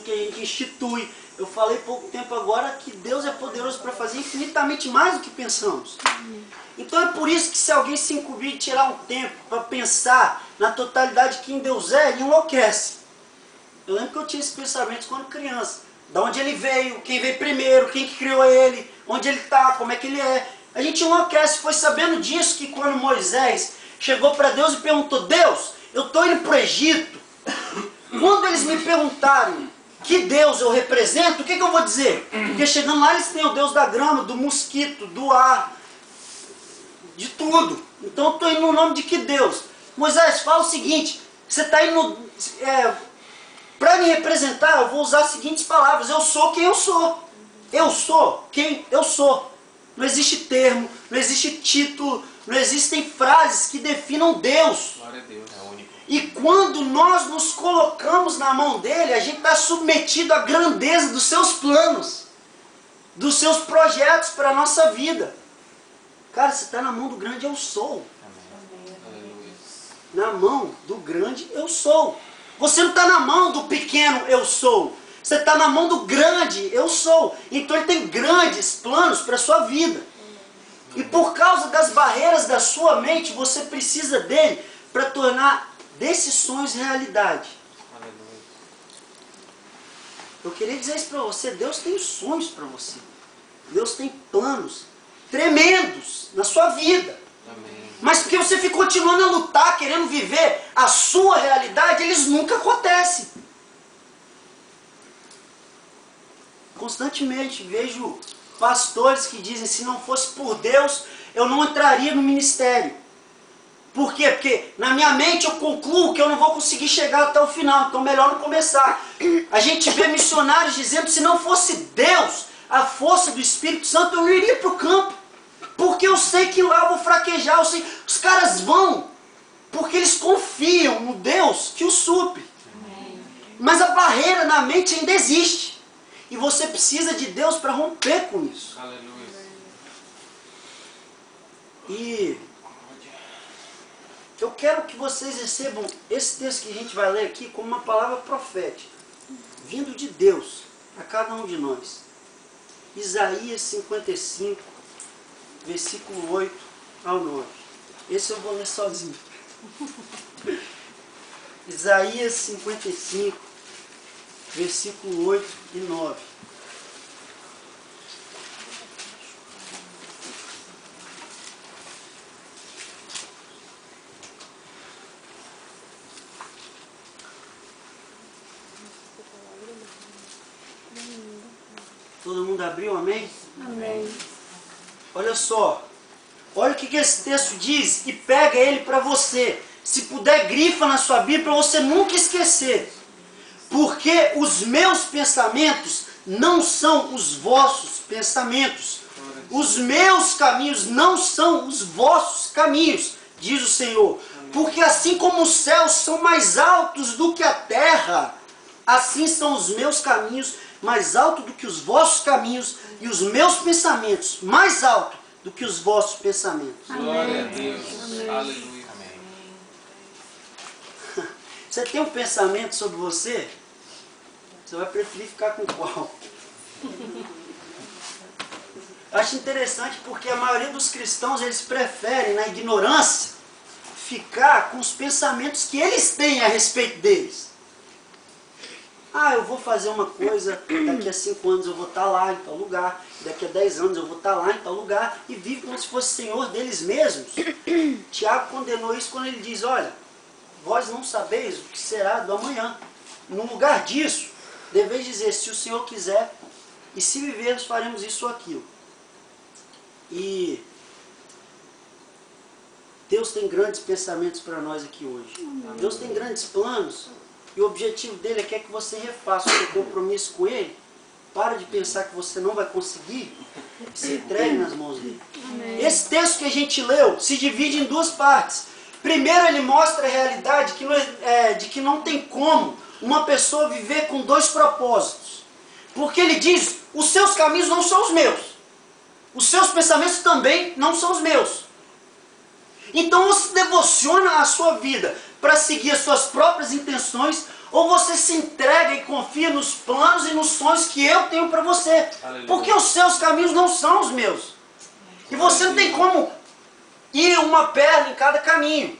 que a gente institui. Eu falei pouco tempo agora que Deus é poderoso para fazer infinitamente mais do que pensamos. Então é por isso que se alguém se incumbir de tirar um tempo para pensar na totalidade de quem Deus é, ele enlouquece. Eu lembro que eu tinha esses pensamentos quando criança. De onde ele veio, quem veio primeiro, quem que criou ele, onde ele está, como é que ele é. A gente enlouquece. Foi sabendo disso que quando Moisés chegou para Deus e perguntou: Deus, eu estou indo para o Egito. Quando eles me perguntarem que Deus eu represento, o que eu vou dizer? Porque chegando lá eles têm o Deus da grama, do mosquito, do ar, de tudo. Então eu estou indo no nome de que Deus? Moisés, fala o seguinte, você está indo... para me representar, eu vou usar as seguintes palavras: eu sou quem eu sou. Eu sou quem eu sou. Não existe termo, não existe título, não existem frases que definam Deus. Glória a Deus, é único. E quando nós nos colocamos na mão dele, a gente está submetido à grandeza dos seus planos, dos seus projetos para a nossa vida. Cara, você está na mão do grande eu sou. Amém. Na mão do grande eu sou. Você não está na mão do pequeno eu sou. Você está na mão do grande eu sou. Então ele tem grandes planos para a sua vida. E por causa das barreiras da sua mente, você precisa dele para tornar desses sonhos realidade. Aleluia. Eu queria dizer isso para você: Deus tem sonhos para você. Deus tem planos tremendos na sua vida. Amém. Mas porque você fica continuando a lutar, querendo viver a sua realidade, eles nunca acontecem. Constantemente vejo pastores que dizem: se não fosse por Deus, eu não entraria no ministério. Por quê? Porque na minha mente eu concluo que eu não vou conseguir chegar até o final, então melhor não começar. A gente vê missionários dizendo: se não fosse Deus, a força do Espírito Santo, eu não iria para o campo. Porque eu sei que lá eu vou fraquejar, eu sei. Os caras vão, porque eles confiam no Deus que os supre. Mas a barreira na mente ainda existe. E você precisa de Deus para romper com isso. Aleluia. E eu quero que vocês recebam esse texto que a gente vai ler aqui como uma palavra profética, vindo de Deus a cada um de nós. Isaías 55, versículo 8 ao 9. Esse eu vou ler sozinho. Isaías 55, versículo 8 e 9. Todo mundo abriu, amém? Amém. Olha só, olha o que esse texto diz e pega ele para você. Se puder, grifa na sua Bíblia para você nunca esquecer. Porque os meus pensamentos não são os vossos pensamentos. Os meus caminhos não são os vossos caminhos, diz o Senhor. Porque assim como os céus são mais altos do que a terra, assim são os meus caminhos mais altos do que os vossos caminhos, e os meus pensamentos mais altos do que os vossos pensamentos. Glória a Deus. Amém. Aleluia. Amém. Você tem um pensamento sobre você? Você vai preferir ficar com qual? Eu acho interessante porque a maioria dos cristãos, eles preferem, na ignorância, ficar com os pensamentos que eles têm a respeito deles. Ah, eu vou fazer uma coisa, daqui a 5 anos eu vou estar lá em tal lugar, daqui a 10 anos eu vou estar lá em tal lugar, e vive como se fosse senhor deles mesmos. Tiago condenou isso quando ele diz: olha, vós não sabeis o que será do amanhã. No lugar disso, deveis dizer: se o Senhor quiser, e se vivermos, faremos isso ou aquilo. E Deus tem grandes pensamentos para nós aqui hoje. Deus tem grandes planos. E o objetivo dele é que você refaça o seu compromisso com ele. Para de pensar que você não vai conseguir. E se entregue nas mãos dele. Amém. Esse texto que a gente leu se divide em duas partes. Primeiro, ele mostra a realidade de que não tem como uma pessoa viver com dois propósitos. Porque ele diz: os seus caminhos não são os meus. Os seus pensamentos também não são os meus. Então, ou se devociona a sua vida para seguir as suas próprias intenções, ou você se entrega e confia nos planos e nos sonhos que eu tenho para você. Aleluia. Porque os seus caminhos não são os meus. E você não tem como ir uma perna em cada caminho.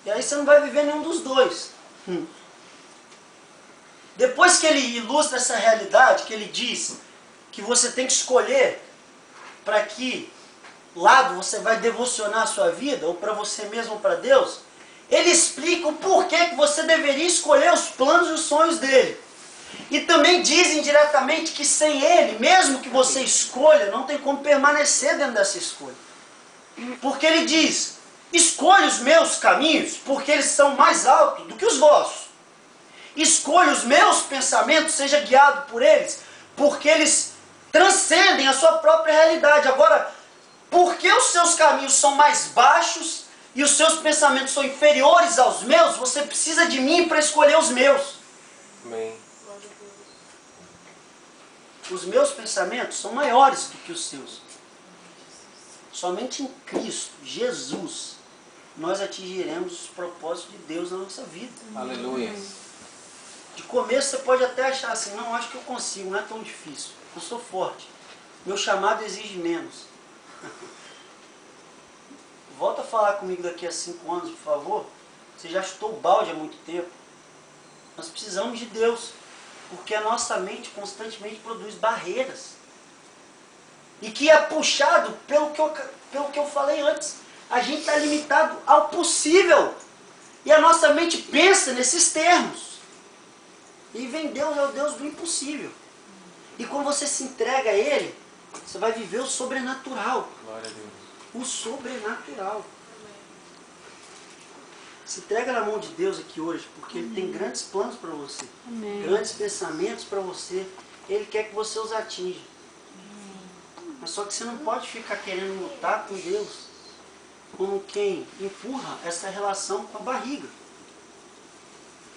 E aí você não vai viver nenhum dos dois. Depois que ele ilustra essa realidade, que ele diz que você tem que escolher para que lado você vai devocionar a sua vida, ou para você mesmo ou para Deus, ele explica o porquê que você deveria escolher os planos e os sonhos dele. E também diz indiretamente que sem ele, mesmo que você escolha, não tem como permanecer dentro dessa escolha. Porque ele diz, escolha os meus caminhos, porque eles são mais altos do que os vossos. Escolha os meus pensamentos, seja guiado por eles, porque eles transcendem a sua própria realidade. Agora, porque os seus caminhos são mais baixos e os seus pensamentos são inferiores aos meus, você precisa de mim para escolher os meus. Amém. Os meus pensamentos são maiores do que os seus. Somente em Cristo, Jesus, nós atingiremos os propósitos de Deus na nossa vida. Aleluia. De começo você pode até achar assim, não, acho que eu consigo, não é tão difícil. Eu sou forte. Meu chamado exige menos. Volta a falar comigo daqui a 5 anos, por favor. Você já chutou o balde há muito tempo. Nós precisamos de Deus. Porque a nossa mente constantemente produz barreiras. E que é puxado pelo que eu falei antes. A gente está limitado ao possível. E a nossa mente pensa nesses termos. E vem Deus, é o Deus do impossível. E quando você se entrega a Ele, você vai viver o sobrenatural. Glória a Deus. O sobrenatural. Se entrega na mão de Deus aqui hoje, porque Ele tem grandes planos para você. Amém. Grandes pensamentos para você. Ele quer que você os atinja. Mas só que você não pode ficar querendo lutar com Deus como quem empurra essa relação com a barriga.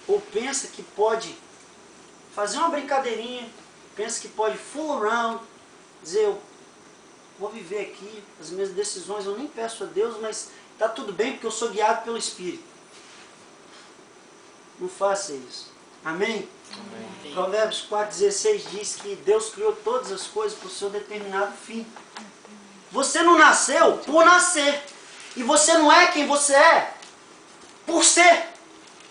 Ou pensa que pode fazer uma brincadeirinha, pensa que pode fool around, dizer, eu vou viver aqui, as minhas decisões eu nem peço a Deus, mas está tudo bem porque eu sou guiado pelo Espírito. Não faça isso. Amém? Amém. Provérbios 4,16 diz que Deus criou todas as coisas para o seu determinado fim. Você não nasceu por nascer. E você não é quem você é por ser.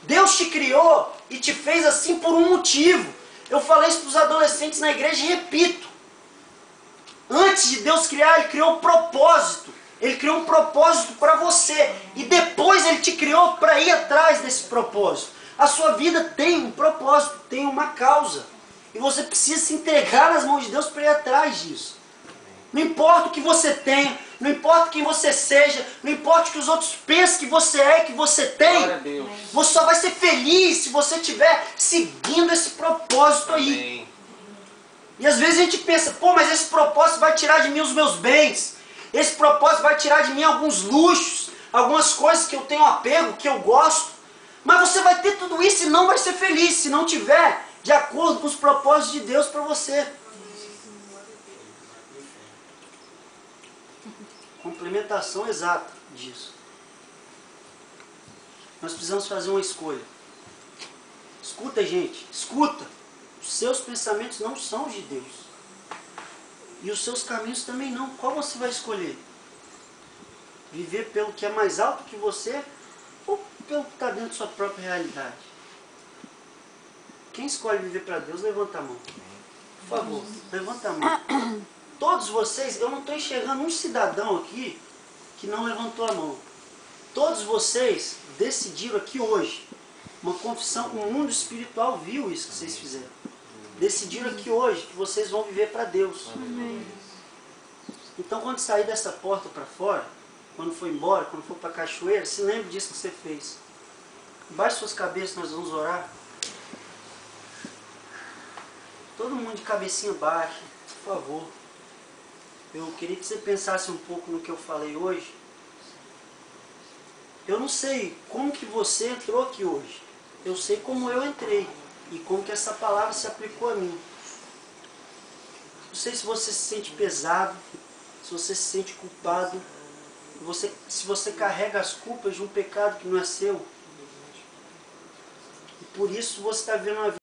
Deus te criou e te fez assim por um motivo. Eu falei isso para os adolescentes na igreja e repito. Antes de Deus criar, Ele criou um propósito. Ele criou um propósito para você. E depois Ele te criou para ir atrás desse propósito. A sua vida tem um propósito, tem uma causa. E você precisa se entregar nas mãos de Deus para ir atrás disso. Não importa o que você tenha, não importa quem você seja, não importa o que os outros pensem que você é e que você tem. Glória a Deus. Você só vai ser feliz se você estiver seguindo esse propósito aí. Amém. E às vezes a gente pensa, pô, mas esse propósito vai tirar de mim os meus bens. Esse propósito vai tirar de mim alguns luxos, algumas coisas que eu tenho apego, que eu gosto. Mas você vai ter tudo isso e não vai ser feliz se não tiver de acordo com os propósitos de Deus para você. Complementação exata disso. Nós precisamos fazer uma escolha. Escuta, gente, escuta. Os seus pensamentos não são os de Deus. E os seus caminhos também não. Qual você vai escolher? Viver pelo que é mais alto que você ou pelo que está dentro da sua própria realidade? Quem escolhe viver para Deus, levanta a mão. Por favor, levanta a mão. Todos vocês, eu não estou enxergando um cidadão aqui que não levantou a mão. Todos vocês decidiram aqui hoje, uma confissão, o mundo espiritual viu isso que vocês fizeram. Decidiram aqui hoje que vocês vão viver para Deus. Amém. Então quando sair dessa porta para fora, quando for embora, quando for para a cachoeira, se lembre disso que você fez. Baixe suas cabeças, nós vamos orar. Todo mundo de cabecinha baixa, por favor. Eu queria que você pensasse um pouco no que eu falei hoje. Eu não sei como que você entrou aqui hoje. Eu sei como eu entrei. E como que essa palavra se aplicou a mim. Não sei se você se sente pesado, se você se sente culpado, se você carrega as culpas de um pecado que não é seu. E por isso você está vivendo uma vida